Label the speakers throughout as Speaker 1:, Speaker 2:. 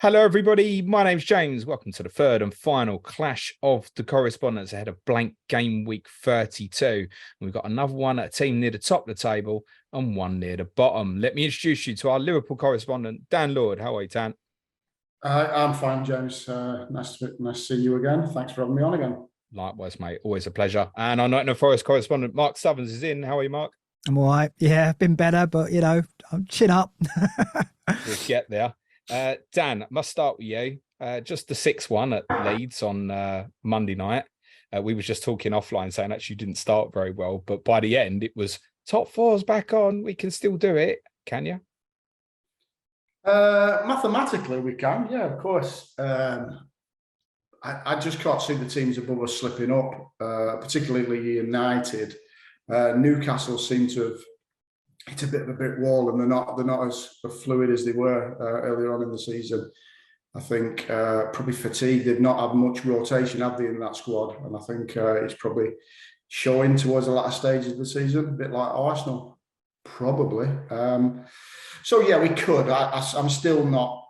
Speaker 1: Hello, everybody. My name's James. Welcome to the third and final clash of the correspondents ahead of blank game week 32. We've got another one at a team near the top of the table and one near the bottom. Let me introduce you to our Liverpool correspondent, Dan Lord. How are you, Dan?
Speaker 2: I'm fine, James. Nice to see you again. Thanks for having me on again.
Speaker 1: Likewise, mate. Always a pleasure. And our Nottingham Forest correspondent, Mark Sutherns, is in. How are you, Mark?
Speaker 3: I'm all right. Yeah, been better, but I'm chin up.
Speaker 1: We'll get there. Dan, must start with you. Just the 6-1 at Leeds on Monday night. We were just talking offline saying actually didn't start very well, but by the end it was top four's back on. We can still do it. Can you?
Speaker 2: Mathematically, we can. Yeah, of course. I just can't see the teams above us slipping up, particularly United. Newcastle seem to have hit a bit of a brick wall, and they're not as fluid as they were earlier on in the season. I think probably fatigue. They've not had much rotation, have they, in that squad? And I think it's probably showing towards the latter stages of the season, a bit like Arsenal, probably. So yeah, we could. I'm still not,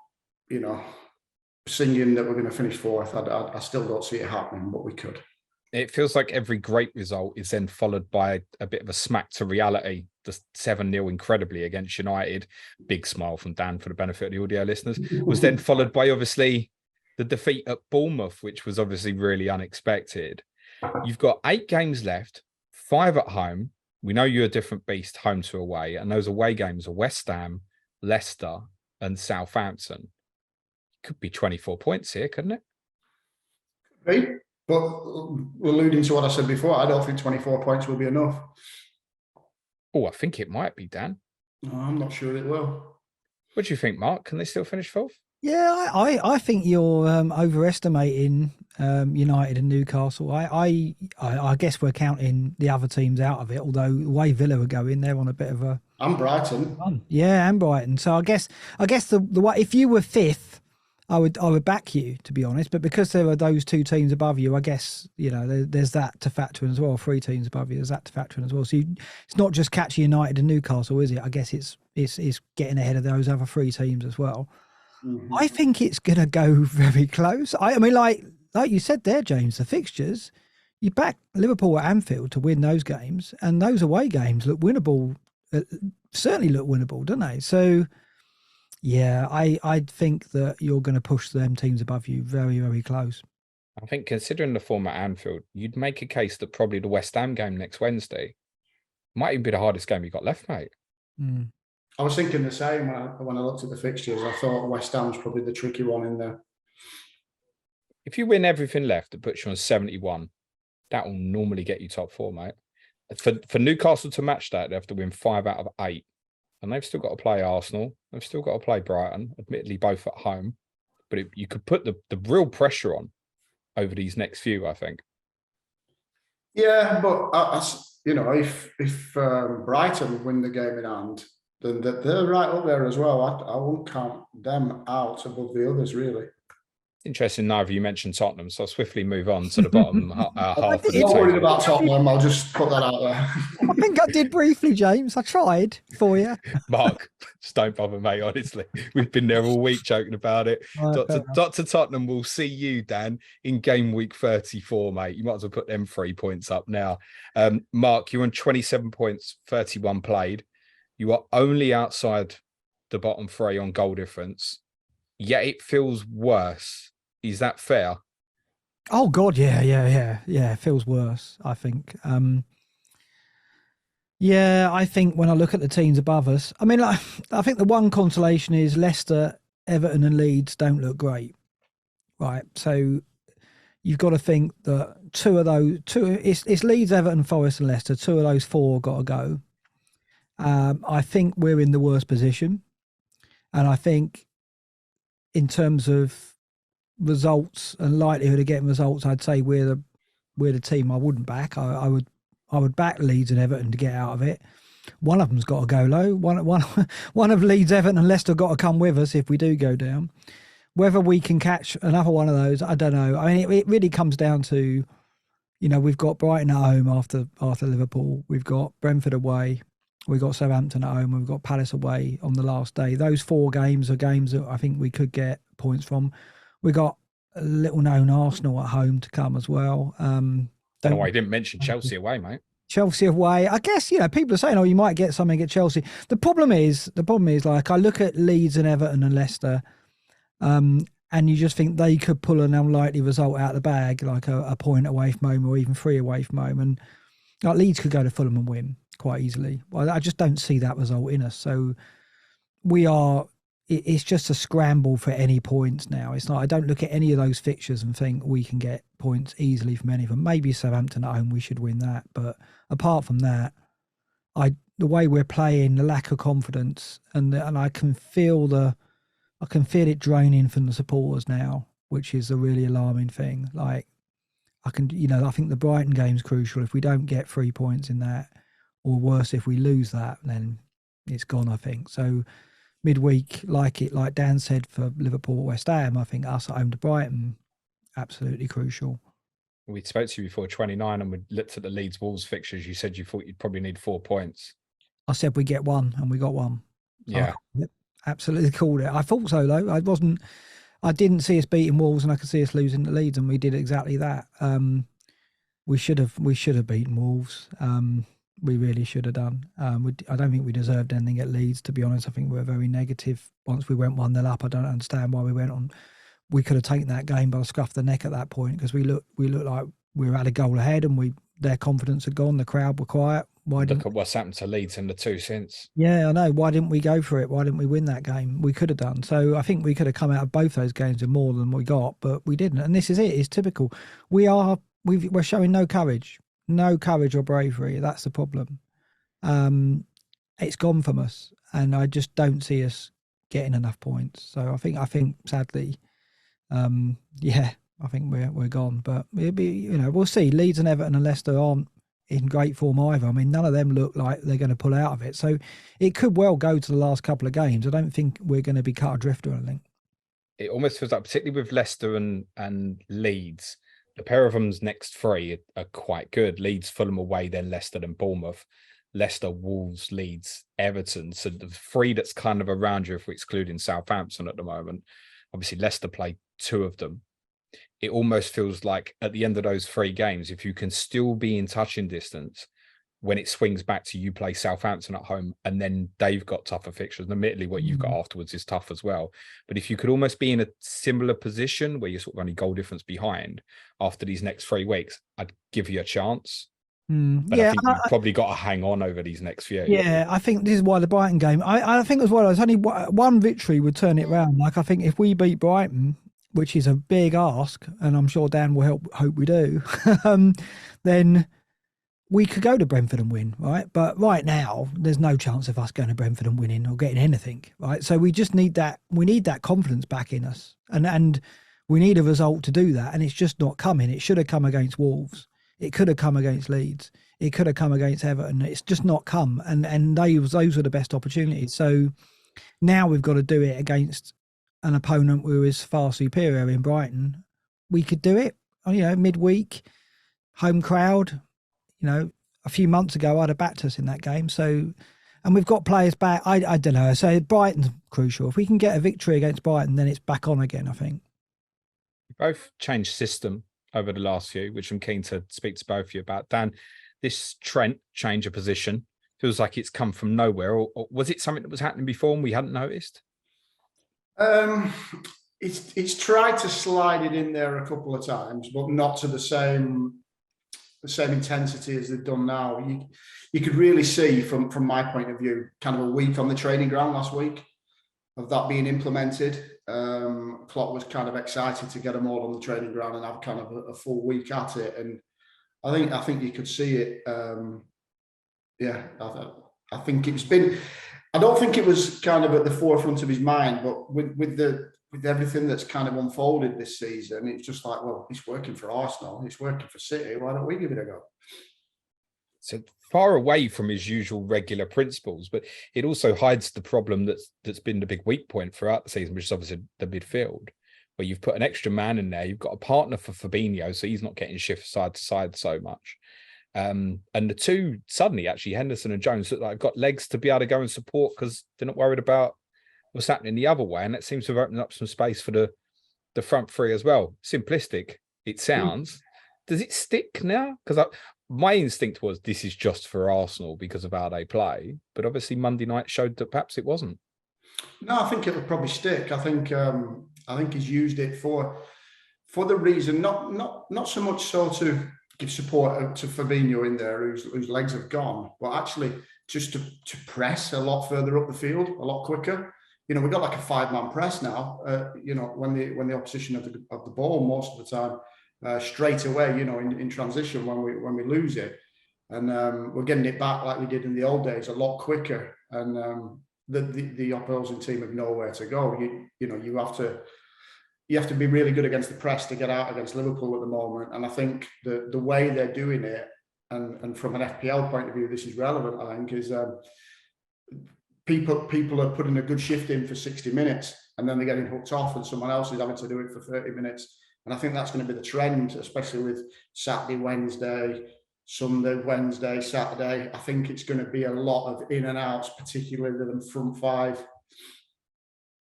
Speaker 2: singing that we're going to finish fourth. I still don't see it happening, but we could.
Speaker 1: It feels like every great result is then followed by a bit of a smack to reality. The 7-0 incredibly against United. Big smile from Dan for the benefit of the audio listeners. Was then followed by obviously the defeat at Bournemouth, which was obviously really unexpected. You've got 8 games left, 5 at home. We know you're a different beast home to away. And those away games are West Ham, Leicester and Southampton. Could be 24 points here, couldn't it?
Speaker 2: Could be. But alluding to what I said before, I don't think 24 points will be enough.
Speaker 1: Oh, I think it might be, Dan.
Speaker 2: No, I'm not sure it will.
Speaker 1: What do you think, Mark? Can they still finish fourth?
Speaker 3: Yeah, I think you're overestimating United and Newcastle. I guess we're counting the other teams out of it, although the way Villa are going, they're on a bit of a...
Speaker 2: And Brighton.
Speaker 3: Run. Yeah, and Brighton. So I guess the way, if you were fifth, I would back you, to be honest, but because there are those 2 teams above you, I guess there's that to factor in as well. 3 teams above you, there's that to factor in as well. So it's not just catching United and Newcastle, is it? I guess it's getting ahead of those other 3 teams as well. Mm-hmm. I think it's gonna go very close. I mean, like you said there, James, the fixtures, you back Liverpool at Anfield to win those games, and those away games look winnable. Certainly look winnable, don't they? So. Yeah, I think that you're going to push them teams above you very, very close.
Speaker 1: I think considering the form at Anfield, you'd make a case that probably the West Ham game next Wednesday might even be the hardest game you got left, mate.
Speaker 3: Mm.
Speaker 2: I was thinking the same when I looked at the fixtures. I thought West Ham's probably the tricky one in there.
Speaker 1: If you win everything left, it puts you on 71. That will normally get you top 4, mate. For Newcastle to match that, they have to win 5 out of 8. And they've still got to play Arsenal. They've still got to play Brighton, admittedly both at home. But you could put the real pressure on over these next few, I think.
Speaker 2: Yeah, but if Brighton win the game in hand, then they're right up there as well. I won't count them out above the others, really.
Speaker 1: Interesting, neither of you mentioned Tottenham, so I'll swiftly move on to the bottom half of the
Speaker 2: table.
Speaker 1: Not
Speaker 2: worried about Tottenham, I'll just put that out there.
Speaker 3: I think I did briefly, James. I tried for you.
Speaker 1: Mark, just don't bother, mate, honestly. We've been there all week joking about it. Dr. Tottenham will see you, Dan, in game week 34, mate. You might as well put them 3 points up now. Mark, you're on 27 points, 31 played. You are only outside the bottom 3 on goal difference. Yet it feels worse. Is that fair?
Speaker 3: Oh God, yeah. It feels worse, I think. Yeah, I think when I look at the teams above us, I mean, I think the one consolation is Leicester, Everton, and Leeds don't look great, right? So you've got to think that it's Leeds, Everton, Forest, and Leicester. 2 of those 4 got to go. I think we're in the worst position, and I think, in terms of results and likelihood of getting results, I'd say we're the team I wouldn't back. I would back Leeds and Everton to get out of it. One of them's got to go low. One of Leeds, Everton, and Leicester got to come with us if we do go down. Whether we can catch another one of those, I don't know. I mean, it really comes down to, we've got Brighton at home after Liverpool. We've got Brentford away. We got Southampton at home, and we've got Palace away on the last day. Those 4 games are games that I think we could get points from. We got a little known Arsenal at home to come as well.
Speaker 1: No, I didn't mention Chelsea away, mate.
Speaker 3: Chelsea away. I guess, people are saying, oh, you might get something at Chelsea. The problem is like I look at Leeds and Everton and Leicester, and you just think they could pull an unlikely result out of the bag, like a point away from home or even 3 away from home. And like Leeds could go to Fulham and win quite easily. Well, I just don't see that result in us. So it's just a scramble for any points now. It's not, I don't look at any of those fixtures and think we can get points easily from any of them. Maybe Southampton at home, we should win that. But apart from that, the way we're playing, the lack of confidence, and I can feel it draining from the supporters now, which is a really alarming thing. Like I think the Brighton game's crucial. If we don't get 3 points in that, or worse, if we lose that, then it's gone, I think. So midweek, like Dan said, for Liverpool, West Ham, I think us at home to Brighton, absolutely crucial.
Speaker 1: We spoke to you before 29 and we looked at the Leeds Wolves fixtures. You said you thought you'd probably need 4 points.
Speaker 3: I said we get 1 and we got 1.
Speaker 1: Yeah.
Speaker 3: Absolutely called it. I thought so though. I didn't see us beating Wolves and I could see us losing to Leeds, and we did exactly that. We should have beaten Wolves. We really should have done. I don't think we deserved anything at Leeds, to be honest. I think we were very negative once we went 1-0 up. I don't understand why we went on. We could have taken that game by the scruff of the neck at that point, because we looked like we were at a goal ahead, and their confidence had gone. The crowd were quiet. Look at
Speaker 1: what's happened to Leeds in the 2 since.
Speaker 3: Yeah, I know. Why didn't we go for it? Why didn't we win that game? We could have done. So I think we could have come out of both those games with more than we got, but we didn't. And this is it. It's typical. We're showing no courage or bravery. That's the problem. It's gone from us, and I just don't see us getting enough points. So I think sadly, I think we're gone. But it'll be, we'll see. Leeds and Everton and Leicester aren't in great form either. I mean, none of them look like they're going to pull out of it. So it could well go to the last couple of games. I don't think we're going to be cut adrift or anything.
Speaker 1: It almost feels like, particularly with Leicester and Leeds, the pair of them's next 3 are quite good. Leeds, Fulham away, then Leicester, then Bournemouth. Leicester, Wolves, Leeds, Everton. So the 3 that's kind of around you, if we're excluding Southampton at the moment. Obviously, Leicester play 2 of them. It almost feels like at the end of those 3 games, if you can still be in touching distance, when it swings back to you play Southampton at home, and then they've got tougher fixtures. And admittedly, what you've got afterwards is tough as well. But if you could almost be in a similar position where you're sort of only goal difference behind after these next 3 weeks, I'd give you a chance. But I think you've probably got to hang on over these next few.
Speaker 3: Yeah, I think this is why the Brighton game, I think as well, it's only one victory would turn it around. Like, I think if we beat Brighton, which is a big ask, and I'm sure Dan will hope we do, then we could go to Brentford and win, right? But right now, there's no chance of us going to Brentford and winning or getting anything, right? So we just need that. We need that confidence back in us, and we need a result to do that. And it's just not coming. It should have come against Wolves. It could have come against Leeds. It could have come against Everton. It's just not come, and those were the best opportunities. So now we've got to do it against an opponent who is far superior in Brighton. We could do it, midweek, home crowd. A few months ago, I'd have backed us in that game. So, and we've got players back. I don't know. So Brighton's crucial. If we can get a victory against Brighton, then it's back on again, I think.
Speaker 1: You both changed system over the last few, which I'm keen to speak to both of you about. Dan, this Trent change of position feels like it's come from nowhere. Or was it something that was happening before and we hadn't noticed?
Speaker 2: It's tried to slide it in there a couple of times, but not to the same intensity as they've done now. You could really see from my point of view, kind of a week on the training ground last week of that being implemented. Klopp was kind of excited to get them all on the training ground and have kind of a full week at it. And I think you could see it. I think it's been. I don't think it was kind of at the forefront of his mind, but with everything that's kind of unfolded this season, it's just like, well, it's working for Arsenal, it's working for City. Why don't we give it a go?
Speaker 1: So far away from his usual regular principles, but it also hides the problem that's been the big weak point throughout the season, which is obviously the midfield, where you've put an extra man in there. You've got a partner for Fabinho, so he's not getting shift side to side so much. And the two suddenly, actually, Henderson and Jones, look like got legs to be able to go and support because they're not worried about what's happening the other way. And that seems to have opened up some space for the front three as well. Simplistic, it sounds. Does it stick now? Because my instinct was this is just for Arsenal because of how they play. But obviously Monday night showed that perhaps it wasn't.
Speaker 2: No, I think it'll probably stick. I think he's used it for the reason, not so much so to give support to Fabinho in there, whose legs have gone, but actually just to press a lot further up the field, a lot quicker. You know, we've got like a 5-man press now. You know, when the opposition of the ball most of the time, straight away. You know, in transition when we lose it, and we're getting it back like we did in the old days, a lot quicker. And the opposing team have nowhere to go. You know, you have to be really good against the press to get out against Liverpool at the moment. And I think the way they're doing it, and from an FPL point of view, this is relevant, I think, is people are putting a good shift in for 60 minutes and then they're getting hooked off and someone else is having to do it for 30 minutes. And I think that's going to be the trend, especially with Saturday, Wednesday, Sunday, Wednesday, Saturday. I think it's going to be a lot of in and outs, particularly the front five.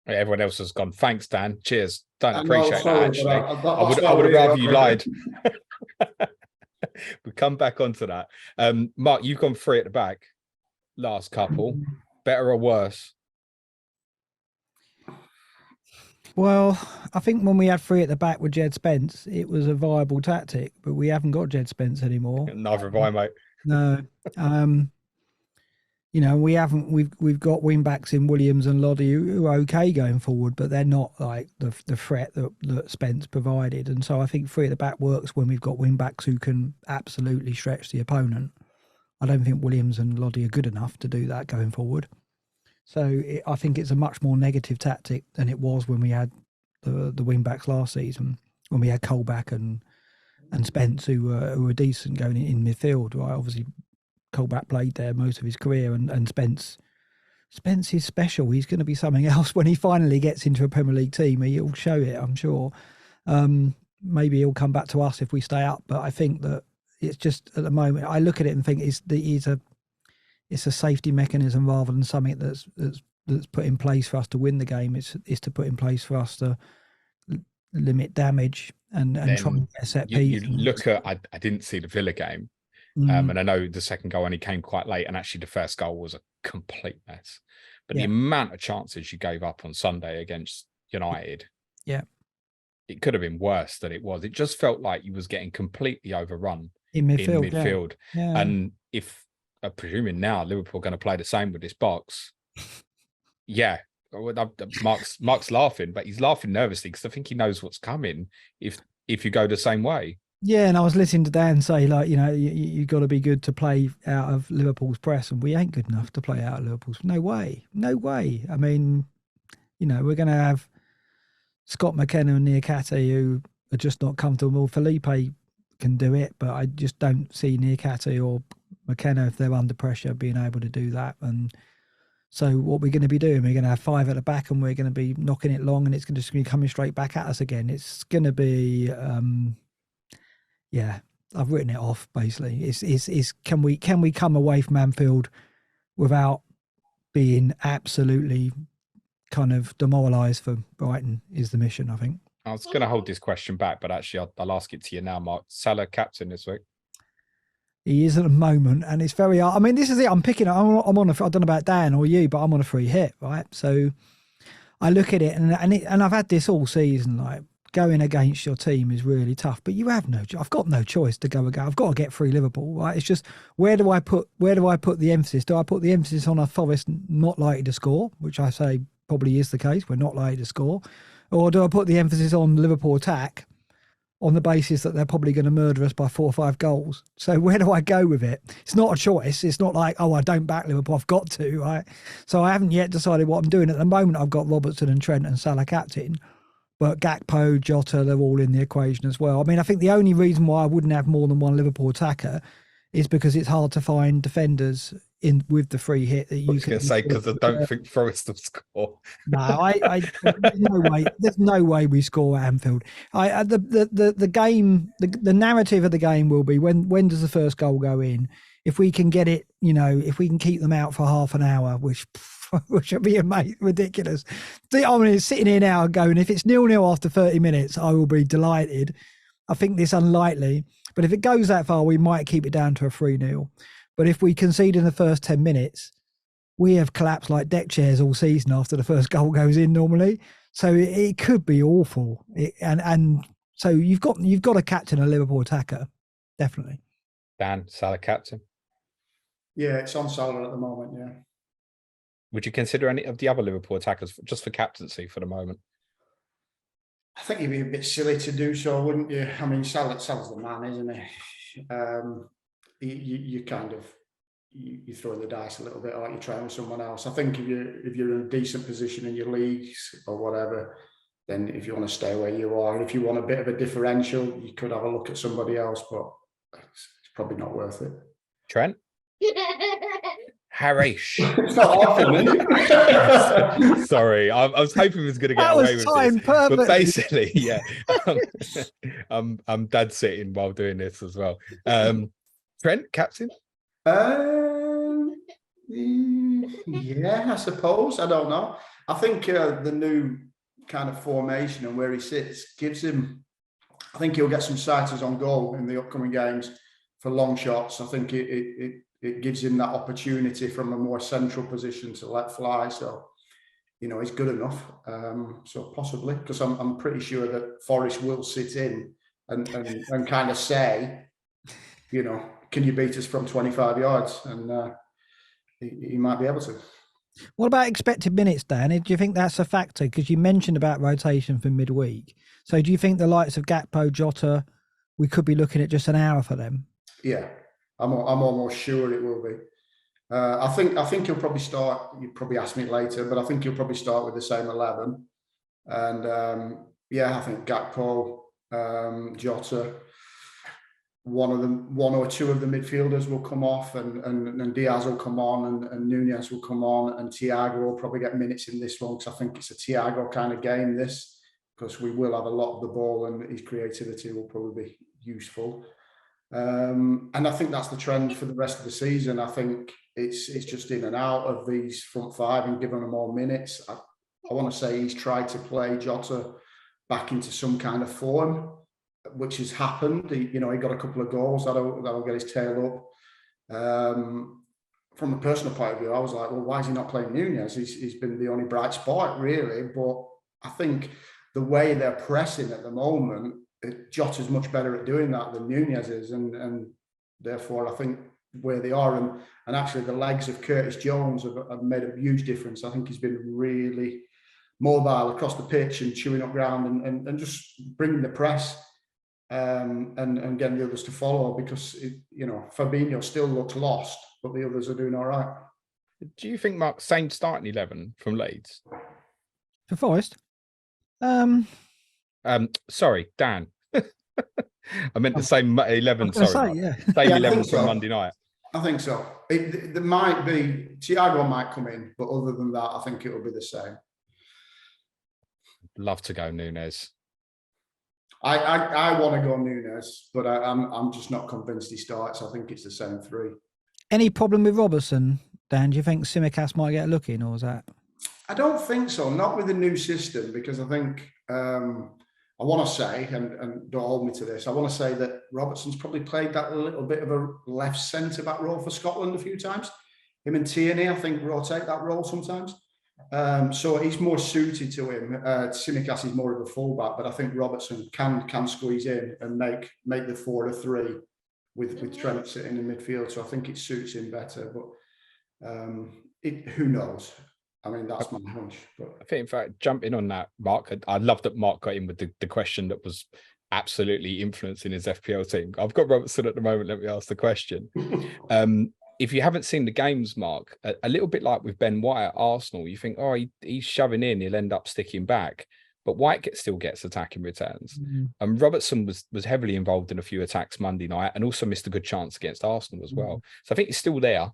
Speaker 1: Everyone else has gone, thanks, Dan. Cheers. Don't appreciate that, actually.
Speaker 2: I
Speaker 1: would have rather you lied. We come back onto that. Mark, you've gone 3 at the back. Last couple. Better or worse?
Speaker 3: Well, I think when we had 3 at the back with Jed Spence, it was a viable tactic, but we haven't got Jed Spence anymore.
Speaker 1: Neither have I, mate.
Speaker 3: No. You know, we've got wing backs in Williams and Loddy who are okay going forward, but they're not like the threat that Spence provided. And so I think 3 at the back works when we've got wing backs who can absolutely stretch the opponent. I don't think Williams and Loddy are good enough to do that going forward. So I think it's a much more negative tactic than it was when we had the wing backs last season, when we had Colback and Spence who were decent going in midfield. Right? Obviously, Colback played there most of his career, and Spence is special. He's going to be something else when he finally gets into a Premier League team. He'll show it, I'm sure. Maybe he'll come back to us if we stay up, but I think that it's just at the moment I look at it and think it's a safety mechanism rather than something that's put in place for us to win the game. It's to put in place for us to limit damage and try and get a set piece.
Speaker 1: You look at I didn't see the Villa game. And I know the second goal only came quite late, and actually the first goal was a complete mess. But the amount of chances you gave up on Sunday against United, it could have been worse than it was. It just felt like you was getting completely overrun in midfield.
Speaker 3: Yeah.
Speaker 1: And if I'm presuming now Liverpool are going to play the same with this box, Mark's laughing, but he's laughing nervously because I think he knows what's coming if you go the same way.
Speaker 3: Yeah, and I was listening to Dan say, like, you know, you got to be good to play out of Liverpool's press, and we ain't good enough to play out of Liverpool's. No way. I mean, you know, we're going to have Scott McKenna and Niakate who are just not comfortable. Felipe can do it, but I just don't see Niakate or McKenna, if they're under pressure, being able to do that. And so what we're going to be doing, we're going to have 5 at the back and we're going to be knocking it long, and it's just going to be coming straight back at us again. It's going to be... I've written it off basically. It's can we come away from Anfield without being absolutely kind of demoralised for Brighton is the mission, I think.
Speaker 1: I was going to hold this question back, but actually I'll ask it to you now, Mark. Salah captain this week?
Speaker 3: He is at the moment, and it's very hard. I mean, this is it. I'm picking. I'm on. I don't know about Dan or you, but I'm on a free hit, right? So I look at it, and I've had this all season, like. Going against your team is really tough, but I've got no choice to go again. I've got to get through Liverpool, right? It's just where do I put the emphasis? Do I put the emphasis on a Forest not likely to score, which I say probably is the case, we're not likely to score, or do I put the emphasis on Liverpool attack on the basis that they're probably going to murder us by 4 or 5 goals? So where do I go with it? It's not a choice. It's not like, I don't back Liverpool. I've got to, right? So I haven't yet decided what I'm doing. At the moment, I've got Robertson and Trent and Salah captain. But Gakpo, Jota, they're all in the equation as well. I mean, I think the only reason why I wouldn't have more than one Liverpool attacker is because it's hard to find defenders in with the free hit that
Speaker 1: I
Speaker 3: you
Speaker 1: was going to say, because I don't think Forest will score.
Speaker 3: No, there's no way. There's no way we score at Anfield. The game, the narrative of the game will be when does the first goal go in? If we can get it, if we can keep them out for half an hour, which would be ridiculous. I mean, sitting here now going, if it's 0-0 after 30 minutes, I will be delighted. I think this unlikely, but if it goes that far, we might keep it down to a 3-0. But if we concede in the first 10 minutes, we have collapsed like deck chairs all season after the first goal goes in normally. So it could be awful. And so you've got to captain a Liverpool attacker, definitely.
Speaker 1: Dan, Salah captain.
Speaker 2: Yeah, it's on Salah at the moment, yeah.
Speaker 1: Would you consider any of the other Liverpool attackers just for captaincy for the moment?
Speaker 2: I think you'd be a bit silly to do so, wouldn't you? I mean, Salah's the man, isn't he? You kind of you throw the dice a little bit, or you try with someone else. I think if you're in a decent position in your leagues or whatever, then if you want to stay where you are, if you want a bit of a differential, you could have a look at somebody else, but it's probably not worth it.
Speaker 1: Trent? Harish.
Speaker 2: It's not often, is it?
Speaker 1: Sorry, I was hoping he was going to get away with this.
Speaker 3: Perfectly.
Speaker 1: But basically, yeah, I'm dad sitting while doing this as well. Trent, captain?
Speaker 2: Yeah, I suppose. I don't know. I think the new kind of formation and where he sits gives him. I think he'll get some sighters on goal in the upcoming games for long shots. I think it gives him that opportunity from a more central position to let fly. So, he's good enough. So possibly, because I'm pretty sure that Forest will sit in and kind of say, can you beat us from 25 yards? And he might be able to.
Speaker 3: What about expected minutes, Dan? Do you think that's a factor? Because you mentioned about rotation for midweek. So do you think the likes of Gakpo, Jota, we could be looking at just an hour for them?
Speaker 2: Yeah, I'm almost sure it will be. I think he'll probably start. You probably ask me later, but I think he'll probably start with the same 11. And I think Gakpo, Jota, one or two of the midfielders will come off, and Diaz will come on, and Nunez will come on, and Thiago will probably get minutes in this one, because I think it's a Thiago kind of game, this, because we will have a lot of the ball and his creativity will probably be useful. And I think that's the trend for the rest of the season. I think it's just in and out of these front five and giving them more minutes. I want to say he's tried to play Jota back into some kind of form, which has happened. He got a couple of goals that'll get his tail up. From a personal point of view, I was like, well, why is he not playing Nunez? He's been the only bright spot, really. But I think the way they're pressing at the moment, Jota's much better at doing that than Nunez is, and therefore I think where they are, and actually the legs of Curtis Jones have made a huge difference. I think he's been really mobile across the pitch and chewing up ground and just bringing the press. And getting the others to follow, because Fabinho still looks lost, but the others are doing all right.
Speaker 1: Do you think, Mark, same starting 11 from Leeds
Speaker 3: for Forest?
Speaker 1: Sorry, Dan. I meant the same 11. Sorry, same 11 from Monday night.
Speaker 2: I think so. There might be Thiago might come in, but other than that, I think it will be the same.
Speaker 1: Love to go Nunez.
Speaker 2: I want to go Nunez, but I'm just not convinced he starts. I think it's the same three. Any
Speaker 3: problem with Robertson, Dan? Do you think Tsimikas might get a look in, or is that?
Speaker 2: I don't think so. Not with the new system, because I think I want to say, and don't hold me to this, I want to say that Robertson's probably played that little bit of a left centre back role for Scotland a few times. Him and Tierney, I think, rotate that role sometimes. So he's more suited to him. Tsimikas is more of a fullback, but I think Robertson can squeeze in and make the 4-3 with Trent sitting in midfield. So I think it suits him better. But who knows? I mean, that's my hunch. But
Speaker 1: I think, in fact, jumping on that, Mark, I love that Mark got in with the question that was absolutely influencing his FPL team. I've got Robertson at the moment. Let me ask the question. If you haven't seen the games, Mark, a little bit like with Ben White at Arsenal, you think, he's shoving in, he'll end up sticking back. But White still gets attacking returns. And Robertson was heavily involved in a few attacks Monday night and also missed a good chance against Arsenal as well. So I think he's still there.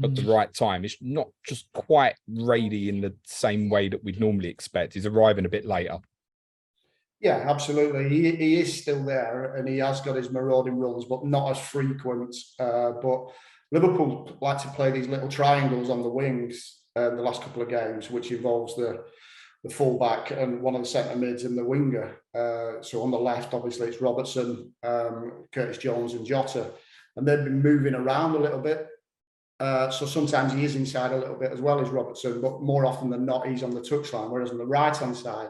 Speaker 1: at the right time. It's not just quite ready in the same way that we'd normally expect. He's arriving a bit later.
Speaker 2: Yeah, absolutely. He is still there, and he has got his marauding runs, but not as frequent. But Liverpool like to play these little triangles on the wings the last couple of games, which involves the fullback and one of the centre mids and the winger. So on the left, obviously, it's Robertson, Curtis Jones, and Jota, and they've been moving around a little bit. So sometimes he is inside a little bit as well as Robertson, but more often than not, he's on the touchline. Whereas on the right-hand side,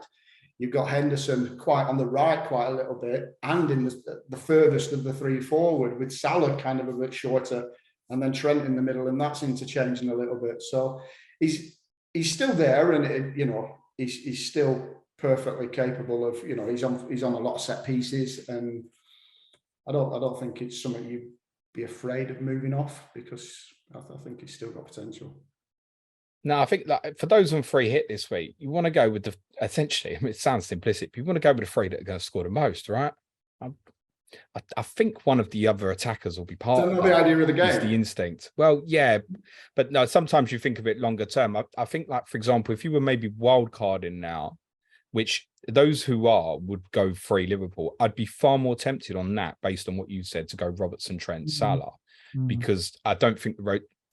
Speaker 2: you've got Henderson quite on the right quite a little bit, and in the furthest of the three forward, with Salah kind of a bit shorter, and then Trent in the middle, and that's interchanging a little bit. So he's still there, and he's still perfectly capable of, he's on a lot of set pieces, and I don't think it's something you'd be afraid of moving off, because I think he's still got potential.
Speaker 1: No, I think that for those on free hit this week, you want to go with essentially, I mean, it sounds simplistic, but you want to go with the three that are going to score the most, right? I think one of the other attackers will be part of
Speaker 2: the idea of the game.
Speaker 1: Is the instinct. Well, yeah, but no, sometimes you think of it longer term. I think, like, for example, if you were maybe wild carding now, which those who would go free Liverpool, I'd be far more tempted on that based on what you said to go Robertson, Trent, Salah, because I don't think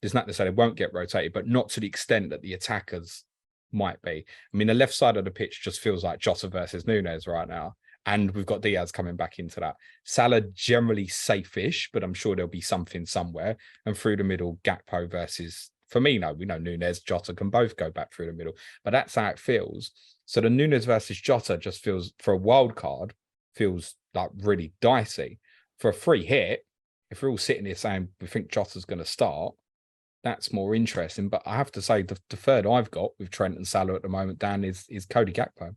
Speaker 1: there's not to say they won't get rotated, but not to the extent that the attackers might be. I mean, the left side of the pitch just feels like Jota versus Nunes right now. And we've got Diaz coming back into that. Salah generally safe-ish, but I'm sure there'll be something somewhere. And through the middle, Gakpo versus Firmino. We know Nunes, Jota can both go back through the middle, but that's how it feels. So the Nunes versus Jota just feels, for a wild card, feels like really dicey. For a free hit, if we're all sitting here saying we think Jota's going to start, that's more interesting. But I have to say the third I've got with Trent and Salah at the moment, Dan, is Cody Gakpo.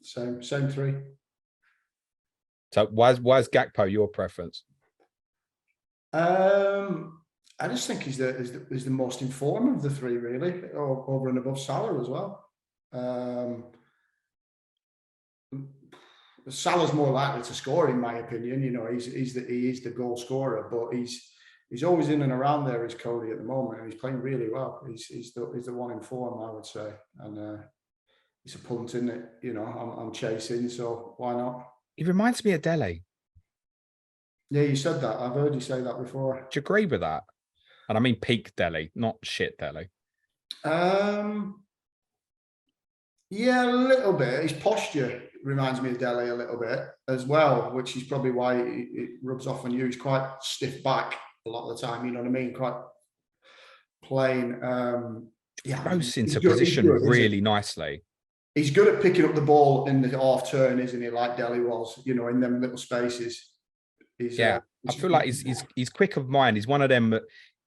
Speaker 2: Same three.
Speaker 1: So why is Gakpo your preference?
Speaker 2: I just think he's the most informed of the three, really, over and above Salah as well. Salah's more likely to score, in my opinion. He is the goal scorer, but he's always in and around there. Is Cody at the moment, and he's playing really well. He's the one in form, I would say, and it's a punt, isn't it? I'm chasing, so why not?
Speaker 1: He reminds me of Dele.
Speaker 2: Yeah, you said that. I've heard you say that before.
Speaker 1: Do you agree with that? And I mean peak Dele, not shit Dele.
Speaker 2: Yeah, a little bit. His posture reminds me of Dele a little bit as well, which is probably why it rubs off on you. He's quite stiff back a lot of the time, you know what I mean? Quite plain.
Speaker 1: Throws into position really nicely.
Speaker 2: He's good at picking up the ball in the half turn, isn't he? Like Dele was, in them little spaces.
Speaker 1: I feel like he's quick of mind. He's one of them that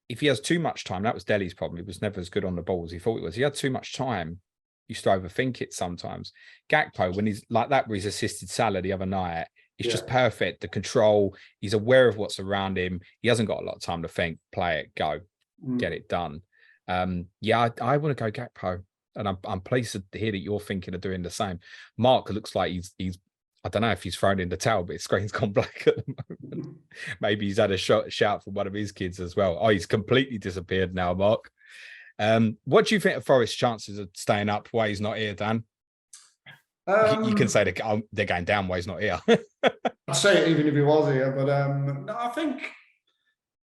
Speaker 1: if he has too much time, that was Dele's problem. He was never as good on the ball as he thought he was. He had too much time. He used to overthink it sometimes. Gakpo, when he's like that, where he's assisted Salah the other night, it's just perfect. The control, he's aware of what's around him. He hasn't got a lot of time to think, play it, go, get it done. I want to go Gakpo. And I'm pleased to hear that you're thinking of doing the same. Mark looks like he's I don't know if he's thrown in the towel, but his screen's gone black at the moment. Maybe he's had a shout from one of his kids as well. Oh, he's completely disappeared now, Mark. What do you think of Forest's chances of staying up while he's not here, Dan? You can say they're going down while he's not here.
Speaker 2: I'd say it even if he was here, but no, I think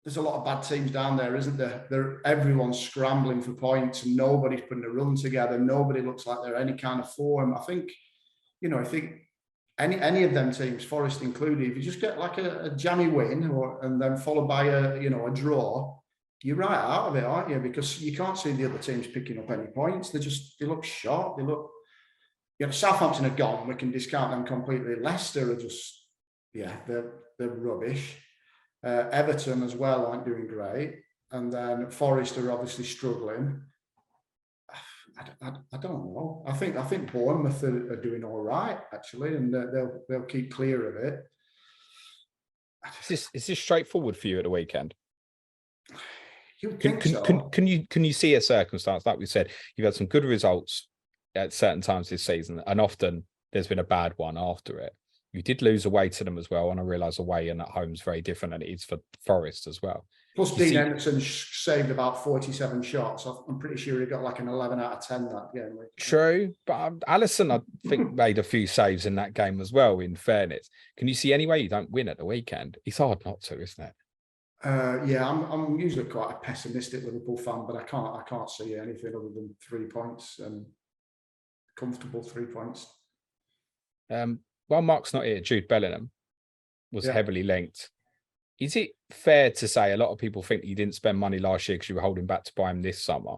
Speaker 2: there's a lot of bad teams down there, isn't there? Everyone's scrambling for points and nobody's putting a run together. Nobody looks like they're any kind of form. I think any of them teams, Forest included, if you just get like a jammy win and then followed by a draw, you're right out of it, aren't you? Because you can't see the other teams picking up any points. They look sharp. They look. Southampton are gone. We can discount them completely. Leicester are just, they're rubbish. Everton as well aren't doing great, and then Forest are obviously struggling. I don't know. I think Bournemouth are doing all right actually, and they'll keep clear of it.
Speaker 1: Is this straightforward for you at the weekend?
Speaker 2: You would think so.
Speaker 1: Can you see a circumstance like we said? You've had some good results at certain times this season, and often there's been a bad one after it. You did lose away to them as well, and I realise away and at home is very different, and it is for Forest as well.
Speaker 2: Plus, Dean Henderson saved about 47 shots. I'm pretty sure he got like an 11 out of 10 that game.
Speaker 1: True, but Alisson, I think, made a few saves in that game as well, in fairness. Can you see any way you don't win at the weekend? It's hard not to, isn't it?
Speaker 2: Yeah, I'm usually quite a pessimistic Liverpool fan, but I can't see anything other than 3 points and comfortable 3 points.
Speaker 1: While Mark's not here, Jude Bellingham was
Speaker 2: Yeah.
Speaker 1: heavily linked. Is it fair to say a lot of people think you didn't spend money last year because you were holding back to buy him this summer?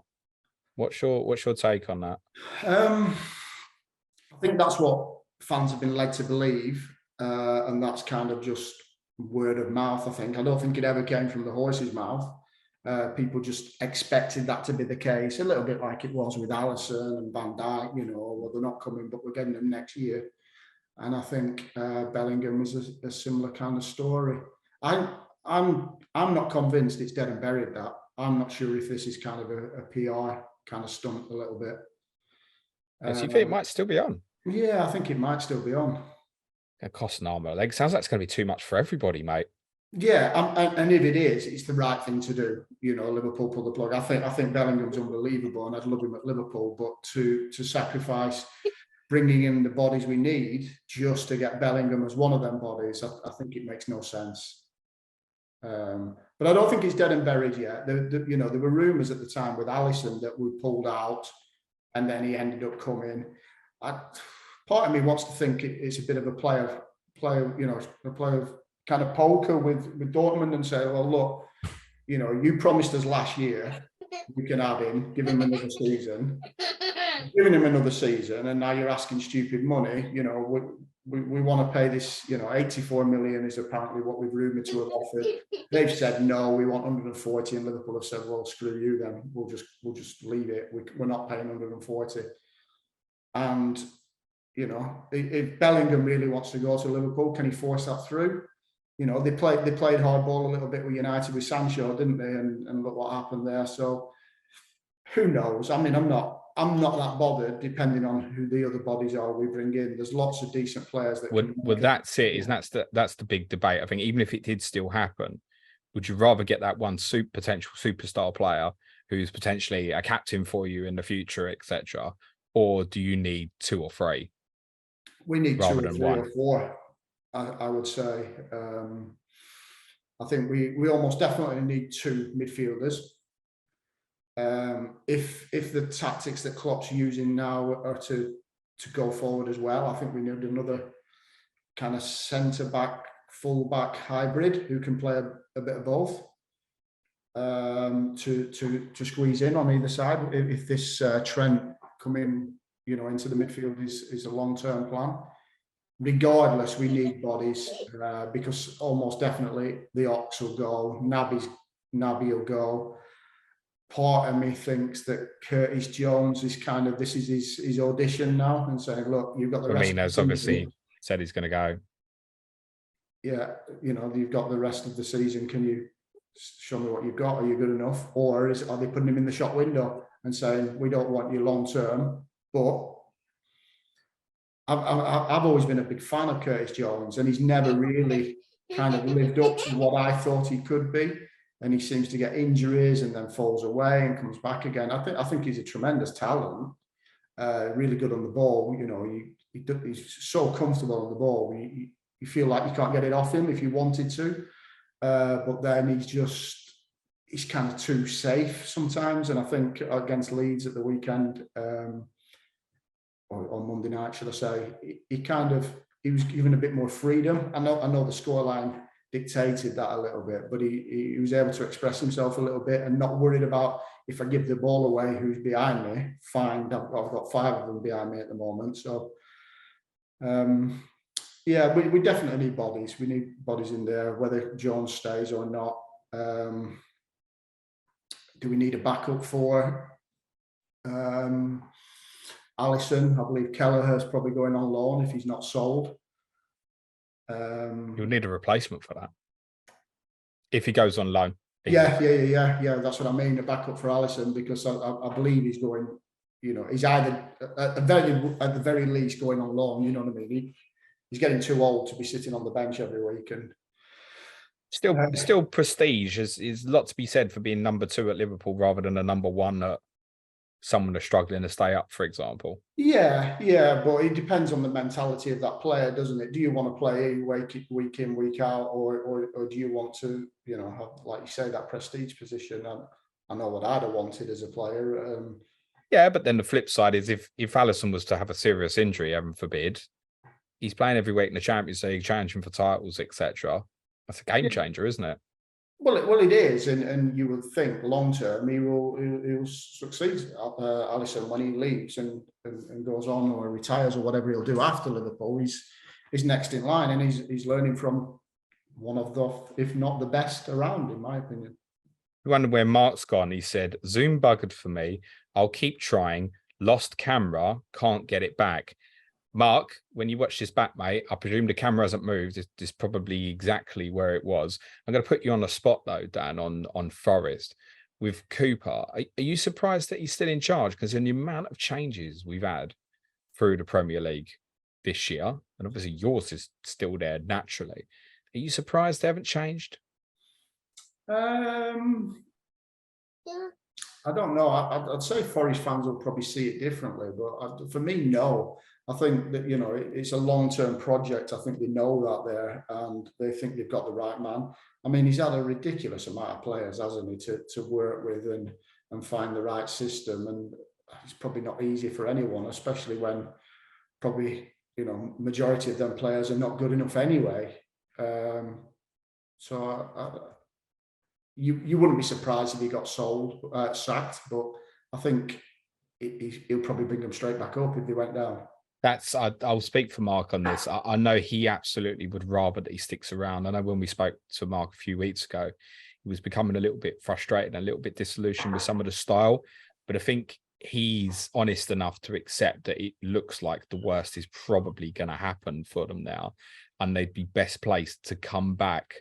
Speaker 1: What's your take on that?
Speaker 2: I think that's what fans have been led to believe, and that's kind of just word of mouth. I don't think it ever came from the horse's mouth. People just expected that to be the case, a little bit like it was with Alisson and Van Dijk. Well, they're not coming, but we're getting them next year. And I think Bellingham is a similar kind of story. I'm not convinced it's dead and buried. That I'm not sure if this is kind of a PR kind of stunt a little bit.
Speaker 1: So you think it might still be on?
Speaker 2: Yeah, I think it might still be on.
Speaker 1: It costs an arm and a leg. Sounds like it's going to be too much for everybody, mate.
Speaker 2: Yeah, and if it is, it's the right thing to do. Liverpool pull the plug. I think Bellingham's unbelievable, and I'd love him at Liverpool. But to sacrifice bringing in the bodies we need just to get Bellingham as one of them bodies, I think it makes no sense. But I don't think it's dead and buried yet. There were rumours at the time with Alisson that we pulled out, and then he ended up coming. Part of me wants to think it's a bit of a player kind of poker with Dortmund and say, well, look, you promised us last year we can have him, give him another season, giving him another season, and now you're asking stupid money. We want to pay this. 84 million is apparently what we've rumoured to have offered. They've said no, we want 140, and Liverpool have said, well, screw you, then we'll just leave it. We're not paying 140. And if Bellingham really wants to go to Liverpool, can he force that through? They played hardball a little bit with United with Sancho, didn't they? And look what happened there. So who knows? I mean, I'm not that bothered, depending on who the other bodies are we bring in. There's lots of decent players that.
Speaker 1: Well, that's it. That's the big debate. I think even if it did still happen, would you rather get that one potential superstar player who's potentially a captain for you in the future, etc., or do you need 2 or 3?
Speaker 2: We need 2 or 3 or 4. I would say. I think we almost definitely need 2 midfielders. If the tactics that Klopp's using now are to go forward as well, I think we need another kind of centre-back, full-back hybrid who can play a bit of both to squeeze in on either side. If this Trent coming, into the midfield is a long-term plan. Regardless, we need bodies because almost definitely the Ox will go, Naby will go. Part of me thinks that Curtis Jones is this is his audition now, and saying, look, you've got the rest.
Speaker 1: Firmino's obviously said he's going to go.
Speaker 2: Yeah, you've got the rest of the season. Can you show me what you've got? Are you good enough? Or are they putting him in the shop window and saying, we don't want you long term, but I've always been a big fan of Curtis Jones, and he's never really kind of lived up to what I thought he could be. And he seems to get injuries and then falls away and comes back again. I think he's a tremendous talent, really good on the ball. He's so comfortable on the ball. You feel like you can't get it off him if you wanted to, but then he's kind of too safe sometimes. And I think against Leeds at the weekend. Or on Monday night, should I say, he was given a bit more freedom. I know the scoreline dictated that a little bit, but he was able to express himself a little bit and not worried about, if I give the ball away, who's behind me. Fine, I've got 5 of them behind me at the moment. So, yeah, we definitely need bodies. We need bodies in there, whether Jones stays or not. Do we need a backup for Alisson? I believe Kelleher's probably going on loan if he's not sold.
Speaker 1: You'll need a replacement for that if he goes on loan.
Speaker 2: Yeah. That's what I mean. A backup for Alisson, because I believe he's going. He's either at the very least going on loan. You know what I mean? He's getting too old to be sitting on the bench every week, and
Speaker 1: Still prestige is a lot to be said for being number 2 at Liverpool rather than a number 1 at someone that's struggling to stay up, for example.
Speaker 2: Yeah, but it depends on the mentality of that player, doesn't it? Do you want to play week in, week out, or do you want to, have, like you say, that prestige position? I know what I'd have wanted as a player.
Speaker 1: Yeah, but then the flip side is if Alisson was to have a serious injury, heaven forbid, he's playing every week in the Champions League, challenging for titles, etc. That's a game changer, isn't it?
Speaker 2: Well, it is, and you would think long term he will succeed. Alisson, when he leaves and goes on or retires or whatever he'll do after Liverpool, he's next in line, and he's learning from one of the, if not the best around, in my opinion.
Speaker 1: I wonder where Mark's gone. He said, Zoom buggered for me. I'll keep trying. Lost camera, can't get it back. Mark, when you watch this back, mate, I presume the camera hasn't moved. It's probably exactly where it was. I'm going to put you on the spot, though, Dan, on Forest. With Cooper, are you surprised that he's still in charge? Because in the amount of changes we've had through the Premier League this year, and obviously yours is still there naturally, are you surprised they haven't changed?
Speaker 2: I don't know. I'd say Forest fans will probably see it differently, but for me, no. I think that, it's a long-term project. I think they know that there, and they think they've got the right man. I mean, he's had a ridiculous amount of players, hasn't he, to work with and find the right system. And it's probably not easy for anyone, especially when probably, majority of them players are not good enough anyway. You wouldn't be surprised if he got sacked, but I think he'll probably bring them straight back up if they went down.
Speaker 1: I'll speak for Mark on this. I know he absolutely would rather that he sticks around. I know when we spoke to Mark a few weeks ago, he was becoming a little bit frustrated and a little bit disillusioned with some of the style. But I think he's honest enough to accept that it looks like the worst is probably going to happen for them now. And they'd be best placed to come back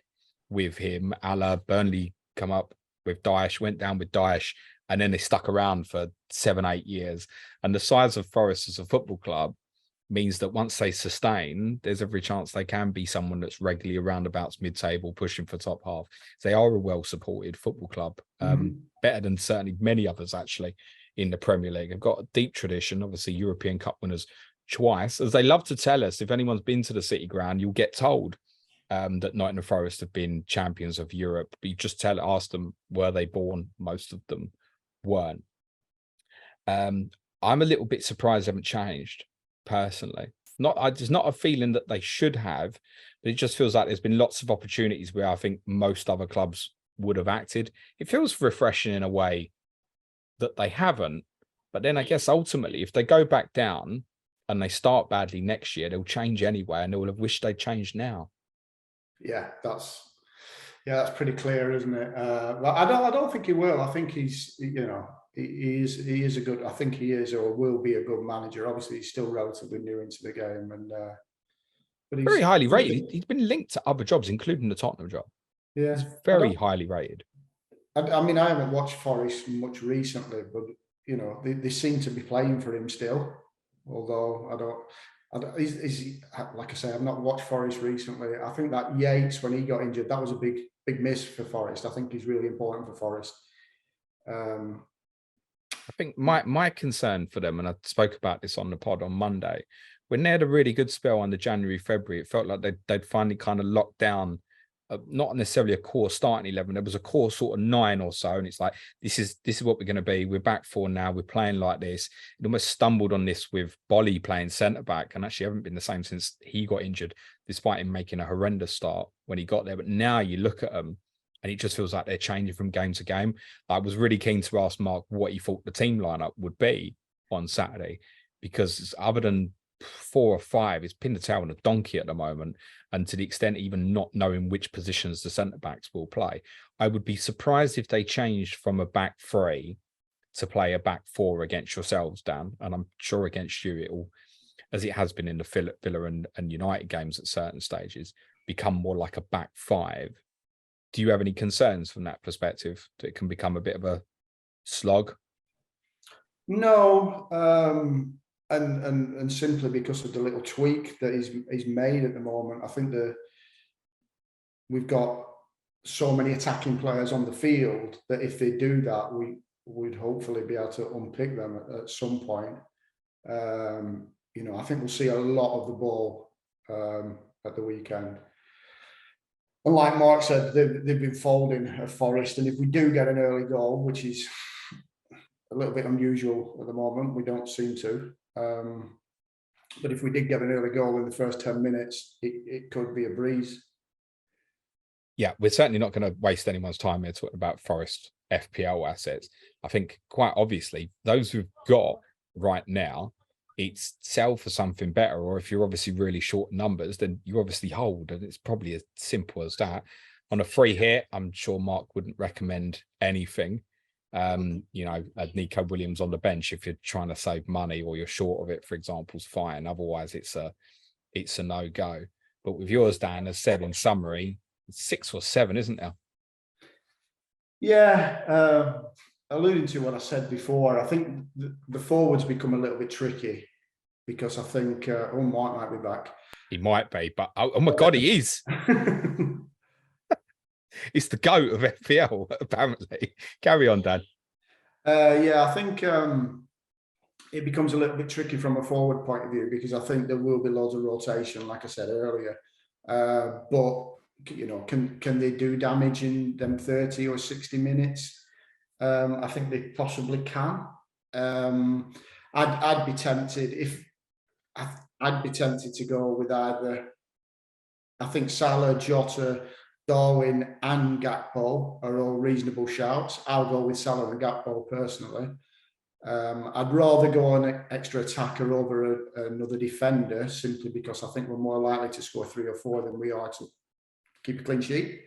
Speaker 1: with him. A la Burnley come up with Daesh, went down with Daesh, and then they stuck around for 7-8 years. And the size of Forest as a football club means that once they sustain, there's every chance they can be someone that's regularly around about mid-table, pushing for top half. They are a well-supported football club, better than certainly many others actually in the Premier League. They've got a deep tradition, obviously European Cup winners twice. As they love to tell us, if anyone's been to the City Ground, you'll get told that Nottingham Forest have been champions of Europe. But you just ask them, were they born? Most of them weren't. I'm a little bit surprised they haven't changed. Personally, there's not a feeling that they should have, but it just feels like there's been lots of opportunities where I think most other clubs would have acted. It feels refreshing in a way that they haven't, but then I guess ultimately if they go back down and they start badly next year, they'll change anyway, and they'll have wished they'd changed now.
Speaker 2: Yeah, that's pretty clear, isn't it? Well, I don't think he will. I think he's, he is a good. I think he is or will be a good manager. Obviously, he's still relatively new into the game, but he's
Speaker 1: very highly rated. He's been linked to other jobs, including the Tottenham job.
Speaker 2: Yeah,
Speaker 1: he's very highly rated.
Speaker 2: I mean, I haven't watched Forest much recently, but they seem to be playing for him still. Although I don't. He's like I say, I've not watched Forest recently. I think that Yates, when he got injured, that was a big miss for Forest. I think he's really important for Forest.
Speaker 1: I think my concern for them, and I spoke about this on the pod on Monday, when they had a really good spell under January, February, it felt like they'd finally kind of locked down, not necessarily a core starting 11. There was a core sort of 9 or so, and it's like this is what we're going to be. We're back 4 now. We're playing like this. It almost stumbled on this with Bolly playing centre back, and actually haven't been the same since he got injured, despite him making a horrendous start when he got there. But now you look at them, and it just feels like they're changing from game to game. I was really keen to ask Mark what he thought the team lineup would be on Saturday, because other than 4 or 5, it's pinned the tail on a donkey at the moment. And to the extent even not knowing which positions the centre-backs will play, I would be surprised if they changed from a back 3 to play a back 4 against yourselves, Dan. And I'm sure against you, it will, as it has been in the Villa and United games at certain stages, become more like a back 5. Do you have any concerns from that perspective that it can become a bit of a slog?
Speaker 2: No, and simply because of the little tweak that he's made at the moment. I think we've got so many attacking players on the field that if they do that, we'd hopefully be able to unpick them at some point. I think we'll see a lot of the ball at the weekend. And like Mark said, they've been folding at Forest, and if we do get an early goal, which is a little bit unusual at the moment, we don't seem to. But if we did get an early goal in the first 10 minutes, it could be a breeze.
Speaker 1: Yeah, we're certainly not going to waste anyone's time here talking about Forest FPL assets. I think quite obviously those we've got right now, it's sell for something better, or if you're obviously really short numbers, then you obviously hold, and it's probably as simple as that. On a free hit, I'm sure Mark wouldn't recommend anything. Nico Williams on the bench if you're trying to save money or you're short of it, for example, is fine. Otherwise, it's a no-go. But with yours, Dan, as said in summary, 6 or 7, isn't there?
Speaker 2: Yeah, alluding to what I said before, I think the forwards become a little bit tricky because I think Mark might be back.
Speaker 1: He might be, but oh my God, he is. It's the GOAT of FPL, apparently. Carry on, Dan.
Speaker 2: I think it becomes a little bit tricky from a forward point of view because I think there will be loads of rotation, like I said earlier. But can they do damage in them 30 or 60 minutes? I think they possibly can. I'd be tempted I'd be tempted to go with either. I think Salah, Jota, Darwin and Gakpo are all reasonable shouts. I'll go with Salah and Gakpo personally. I'd rather go on an extra attacker over another defender simply because I think we're more likely to score 3 or 4 than we are to keep a clean sheet.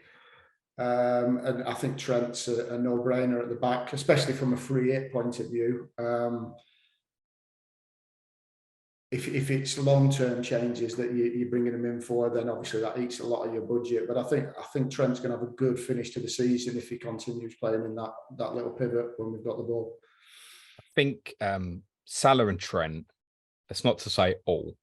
Speaker 2: And I think Trent's a no-brainer at the back, especially from a free hit point of view. If it's long-term changes that you're bringing them in for, then obviously that eats a lot of your budget. But I think Trent's going to have a good finish to the season if he continues playing in that little pivot when we've got the ball.
Speaker 1: I think Salah and Trent, that's not to say all,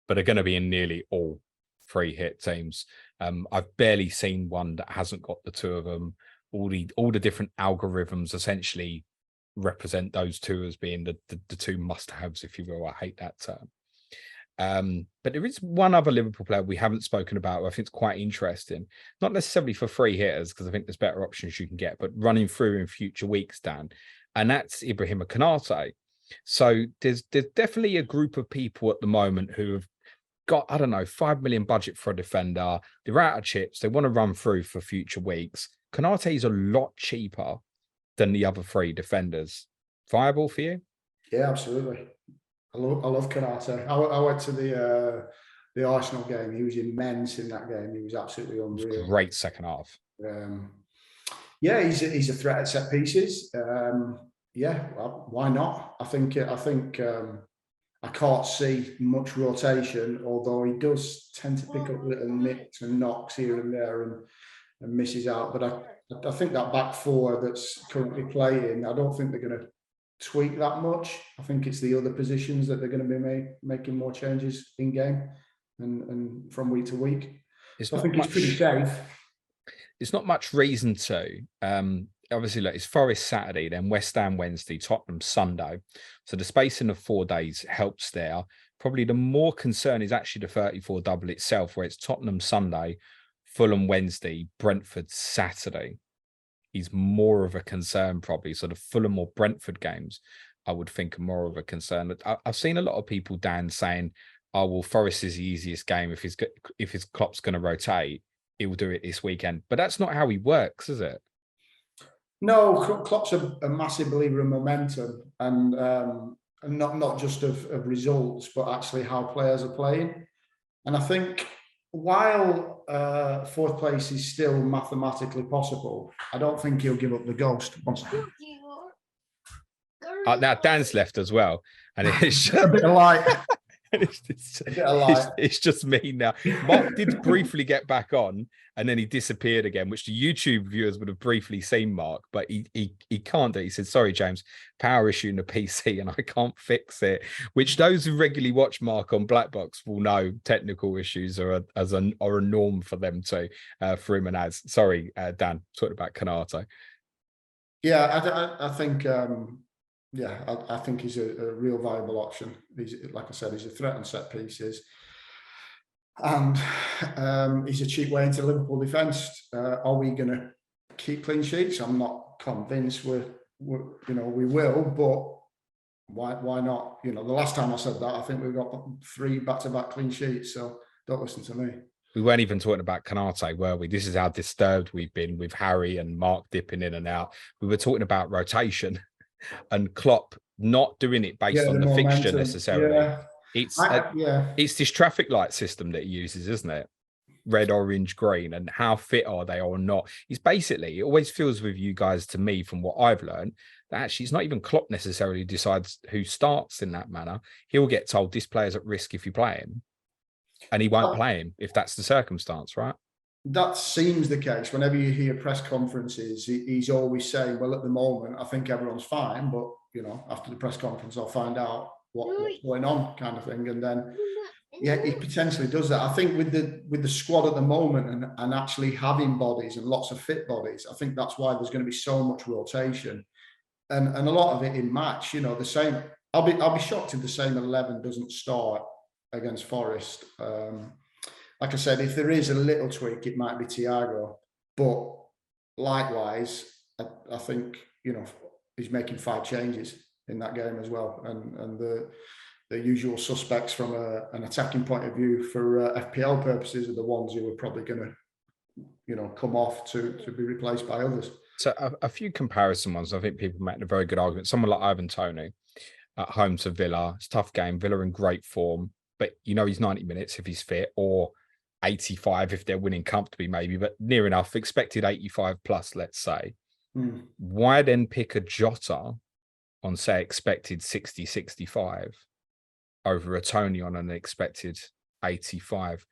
Speaker 1: but are going to be in nearly all free hit teams. I've barely seen one that hasn't got the two of them. All the different algorithms essentially represent those two as being the two must-haves, if you will. I hate that term. But there is one other Liverpool player we haven't spoken about, I think it's quite interesting. Not necessarily for free hitters, because I think there's better options you can get, but running through in future weeks, Dan, and that's Ibrahima Konate. So there's definitely a group of people at the moment who have got, 5 million budget for a defender. They're out of chips. They want to run through for future weeks. Konate is a lot cheaper than the other 3 defenders. Viable for you?
Speaker 2: Yeah, absolutely. I love Konate. I went to the Arsenal game. He was immense in that game. He was absolutely unreal.
Speaker 1: Great second half.
Speaker 2: He's a threat at set pieces. Well, why not? I think I can't see much rotation, although he does tend to pick up little nicks and knocks here and there and misses out. But I think that back 4 that's currently playing, I don't think they're going to tweak that much. I think it's the other positions that they're going to be making more changes in game and from week to week.
Speaker 1: It's
Speaker 2: pretty safe.
Speaker 1: There's not much reason to. Obviously, look, it's Forest Saturday, then West Ham Wednesday, Tottenham Sunday. So the spacing of 4 days helps there. Probably the more concern is actually the 34 double itself, where it's Tottenham Sunday, Fulham Wednesday, Brentford Saturday. Is more of a concern probably. So the Fulham or Brentford games, I would think, are more of a concern. I've seen a lot of people, Dan, saying, "Oh, well, Forest is the easiest game. If his Klopp's going to rotate, he will do it this weekend." But that's not how he works, is it?
Speaker 2: No, Klopp's a massive believer in momentum and not just of results, but actually how players are playing. And I think while 4th place is still mathematically possible, I don't think he'll give up the ghost.
Speaker 1: Now Dan's left as well, and it's
Speaker 2: a bit of light.
Speaker 1: It's just me now. Mark did briefly get back on, and then he disappeared again, which the YouTube viewers would have briefly seen Mark, but he can't do it. He said, "Sorry, James, power issue in the PC, and I can't fix it." Which those who regularly watch Mark on Black Box will know technical issues are a norm for them too. For him and Az. Sorry, Dan, talking about Canate.
Speaker 2: Yeah, I think. I think he's a real viable option. He's, like I said, he's a threat on set pieces, and he's a cheap way into Liverpool defence. Are we going to keep clean sheets? I'm not convinced we will, but why not? You know, the last time I said that, I think we got 3 back-to-back clean sheets. So don't listen to me.
Speaker 1: We weren't even talking about Canate, were we? This is how disturbed we've been with Harry and Mark dipping in and out. We were talking about rotation. And Klopp not doing it based on the fixture necessarily. Yeah. It's this traffic light system that he uses, isn't it? Red, orange, green, and how fit are they or not? It's basically, it always feels with you guys, to me, from what I've learned, that actually it's not even Klopp necessarily decides who starts in that manner. He'll get told this player's at risk if you play him, and he won't play him if that's the circumstance, right?
Speaker 2: That seems the case. Whenever you hear press conferences, he's always saying, well, at the moment, I think everyone's fine, but, you know, after the press conference, I'll find out what's going on, kind of thing. And then, yeah, he potentially does that. I think with the squad at the moment and actually having bodies and lots of fit bodies, I think that's why there's going to be so much rotation. And a lot of it in match, you know, the same. I'll be shocked if the same 11 doesn't start against Forest. Like I said, if there is a little tweak, it might be Thiago. But likewise, I think, you know, he's making 5 changes in that game as well. And the usual suspects from an attacking point of view for FPL purposes are the ones who are probably going to, you know, come off to be replaced by others.
Speaker 1: So a few comparison ones. I think people make a very good argument. Someone like Ivan Toney at home to Villa. It's a tough game. Villa in great form. But, you know, he's 90 minutes if he's fit, or 85 if they're winning comfortably, maybe, but near enough. Expected 85 plus, let's say. Why then pick a Jota on, say, expected 60, 65 over a Tony on an expected 85?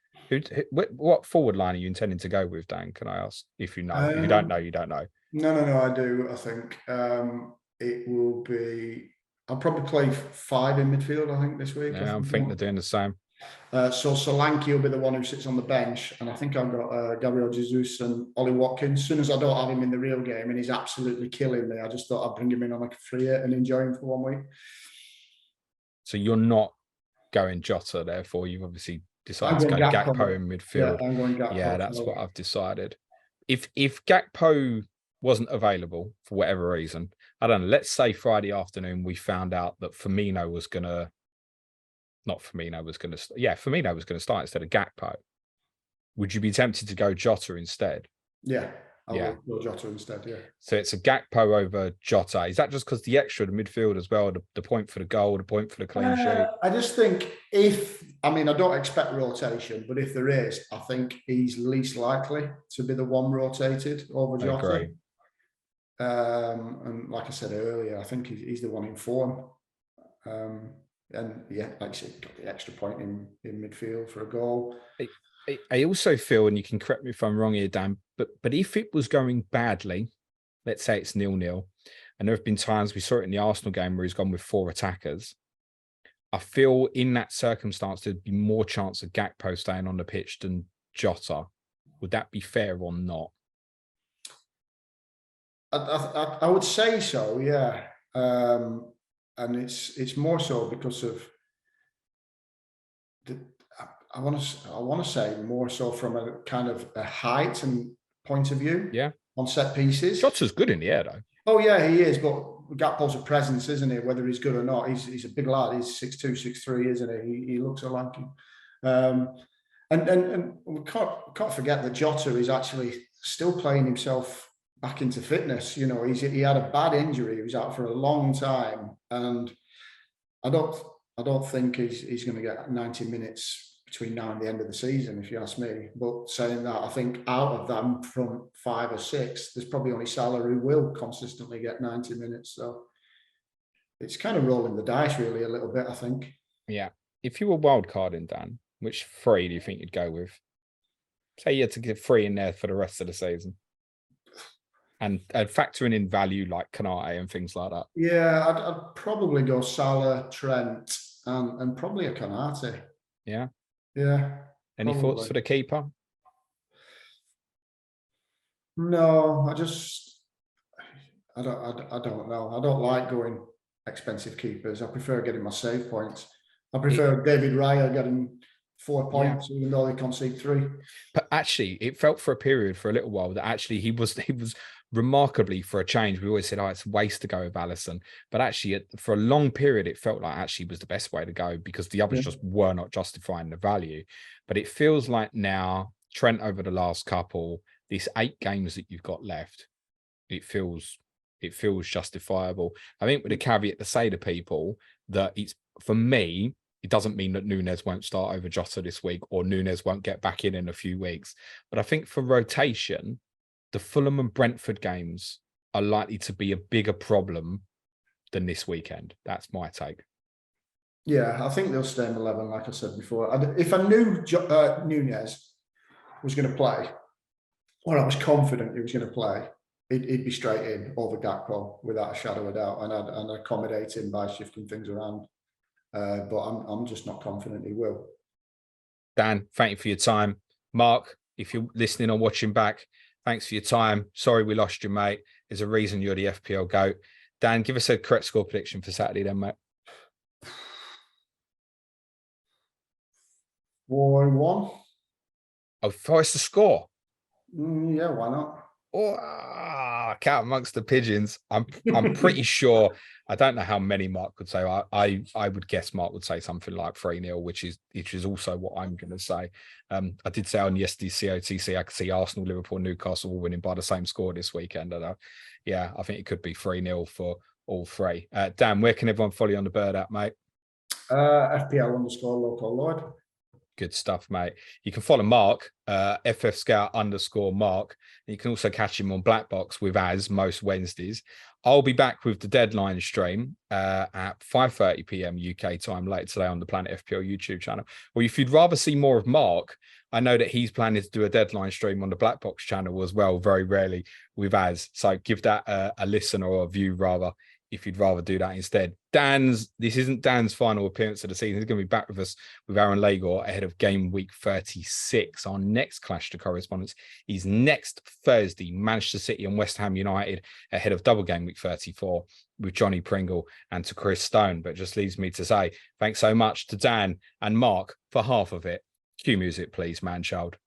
Speaker 1: What forward line are you intending to go with, Dan? Can I ask? If you know, if you don't know, you don't know.
Speaker 2: No, I do. I think it will be. I'll probably play 5 in midfield, I think, this week.
Speaker 1: Yeah, I think they're doing the same.
Speaker 2: So Solanke will be the one who sits on the bench, and I think I've got Gabriel Jesus and Ollie Watkins. As soon as I don't have him in the real game and he's absolutely killing me, I just thought I'd bring him in on a free hit and enjoy him for 1 week.
Speaker 1: So you're not going Jota, therefore you've obviously decided to go Gakpo in midfield.
Speaker 2: Yeah, I'm going Gakpo.
Speaker 1: Yeah, that's what I've decided. If Gakpo wasn't available for whatever reason, I don't know, let's say Friday afternoon we found out that Firmino was going to Firmino was going to start instead of Gakpo. Would you be tempted to go Jota instead?
Speaker 2: Yeah, I will go Jota instead, yeah.
Speaker 1: So it's a Gakpo over Jota. Is that just because the extra, the midfield as well, the point for the goal, the point for the clean sheet?
Speaker 2: I just think I don't expect rotation, but if there is, I think he's least likely to be the one rotated over Jota.
Speaker 1: I agree.
Speaker 2: And like I said earlier, I think he's the one in form. And yeah, like I said, got the extra point in midfield for a goal.
Speaker 1: I also feel, and you can correct me if I'm wrong here, Dan, but if it was going badly, let's say it's 0-0, and there have been times, we saw it in the Arsenal game where he's gone with 4 attackers. I feel in that circumstance, there'd be more chance of Gakpo staying on the pitch than Jota. Would that be fair or not?
Speaker 2: I would say so, yeah. And it's more so because of I want to say more so from a kind of a height and point of view.
Speaker 1: Yeah.
Speaker 2: On set pieces.
Speaker 1: Jota's good in the air though.
Speaker 2: Oh yeah, he is. But Gakpo's a presence, isn't he? Whether he's good or not, he's a big lad. He's 6'2", 6'3", isn't he? He looks so lanky. And we can't forget that Jota is actually still playing himself back into fitness. You know, he had a bad injury. He was out for a long time, and I don't think he's going to get 90 minutes between now and the end of the season, if you ask me. But saying that, I think out of them from 5 or 6, there's probably only Salah who will consistently get 90 minutes. So it's kind of rolling the dice really a little bit, I think.
Speaker 1: Yeah. If you were wildcarding, Dan, which 3 do you think you'd go with? Say you had to get 3 in there for the rest of the season. And factoring in value like Konate and things like that.
Speaker 2: Yeah, I'd probably go Salah, Trent, and probably a Konate.
Speaker 1: Yeah.
Speaker 2: Yeah.
Speaker 1: Any thoughts for the keeper?
Speaker 2: No, I don't know. I don't like going expensive keepers. I prefer getting my save points. I prefer David Raya getting 4 points, even though they concede 3.
Speaker 1: But actually, it felt for a period, for a little while, that actually he was remarkably, for a change. We always said, oh, it's a waste to go with Alisson. But actually, for a long period, it felt like actually was the best way to go because the others just were not justifying the value. But it feels like now, Trent over the last couple, these 8 games that you've got left, it feels justifiable. I think with a caveat to say to people that it's, for me, it doesn't mean that Nunes won't start over Jota this week or Nunes won't get back in a few weeks. But I think for rotation, the Fulham and Brentford games are likely to be a bigger problem than this weekend. That's my take.
Speaker 2: Yeah, I think they'll stay in 11, like I said before. If I knew Nunes was going to play, or I was confident he was going to play, he'd be straight in over Gakpo without a shadow of a doubt, and I'd accommodate him by shifting things around. But I'm just not confident he will.
Speaker 1: Dan, thank you for your time. Mark, if you're listening or watching back, thanks for your time. Sorry we lost you, mate. There's a reason you're the FPL GOAT. Dan, give us a correct score prediction for Saturday then, mate.
Speaker 2: 4-1.
Speaker 1: Oh, Forest to score.
Speaker 2: Yeah, why not?
Speaker 1: Oh, cat amongst the pigeons. I'm pretty sure. I don't know how many Mark would say. I would guess Mark would say something like 3-0, which is also what I'm going to say. I did say on yesterday's COTC I could see Arsenal, Liverpool, Newcastle all winning by the same score this weekend. And yeah, I think it could be 3-0 for all 3. Dan, where can everyone follow you on the bird at, mate?
Speaker 2: FPL_local Lloyd.
Speaker 1: Good stuff, mate. You can follow Mark, FFScout_Mark. You can also catch him on Black Box with Az most Wednesdays. I'll be back with the deadline stream at 5:30 p.m. UK time later today on the Planet FPL YouTube channel. Or if you'd rather see more of Mark, I know that he's planning to do a deadline stream on the Black Box channel as well, very rarely with Az. So give that a listen or a view rather, if you'd rather do that instead. This isn't Dan's final appearance of the season. He's going to be back with us with Aaron Lagor ahead of game week 36. Our next clash to correspondence is next Thursday, Manchester City and West Ham United ahead of double game week 34 with Johnny Pringle and to Chris Stone. But it just leaves me to say thanks so much to Dan and Mark for half of it. Cue music, please, man child.